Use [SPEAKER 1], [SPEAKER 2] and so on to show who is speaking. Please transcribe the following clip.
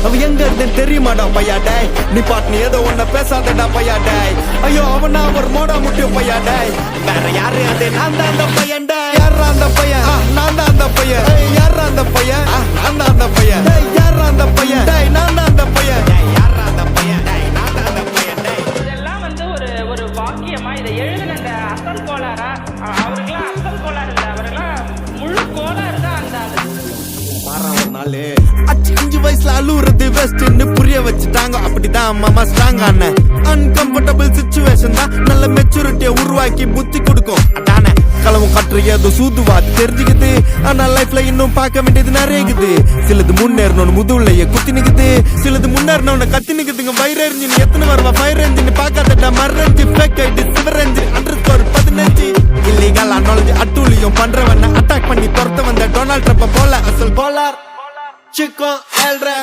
[SPEAKER 1] அவ எங்க இருந்தேன்னு தெரியுமாடா பையா டேய் நீ பாட்டு நீ ஏதோ ஒன்ன பேசாதடா பையா டேய் ஐயோ அவனா ஒரு மோடா முட்டியும் பையா டேய் வேற யாரு அது நான் தான் அந்த பையன் டேய் யாரா அந்த பையன் நான் தான் அந்த பையன் யாரா அந்த பையன் நான் தான் அந்த பையன் டேய் யாரா அந்த பையன் டேய் நான் தான் அந்த பையன் டேய் யாரா அந்த பையன் டேய் நான் தான் அந்த பையன் டேய்
[SPEAKER 2] இதெல்லாம் வந்து ஒரு வாக்கியமா இதை எழுதின அந்த அசல் கோளாரா அவருக்கெல்லாம் அசல் கோளாறு இல்லை அவரெல்லாம் முழு கோளாறு தான் அந்த
[SPEAKER 1] அச்சு 5 வயசுல அழுவுறது வெஸ்ட்னு புரிய வச்சுட்டாங்க அப்படிதான் மாமா ஸ்ட்ராங் ஆன அன்கம்ஃபர்டபிள் சிச்சுவேஷன் தான் நல்ல மெச்சூரிட்டியை உருவாக்கி புத்தி கொடுக்கும் அதானே களவும் கற்று ஏதோ சூதுவாது தெரிஞ்சுக்குது ஆனா லைஃப்ல இன்னும் பார்க்க வேண்டியது நிறைய இருக்குது சிலது முன்னேறணும்னு முதுகுலையே குத்தி நிக்குது சிலது முன்னேறணும்னு கத்தி நிக்குதுங்க ஃபயர் என்ஜின் எத்தனை வருவா ஃபயர் என்ஜின் பார்க்காதடா மறந்து ஃபேக் ஐடி சிவர் என்ஜின் _ 15 இல்லீகல் அனாலஜி அட்டூழியம் பண்றவன அட்டாக் பண்ணி துரத்த வந்த டொனால்ட் ட்ரம்ப் போல அசல் கோலார் Chico, el rey.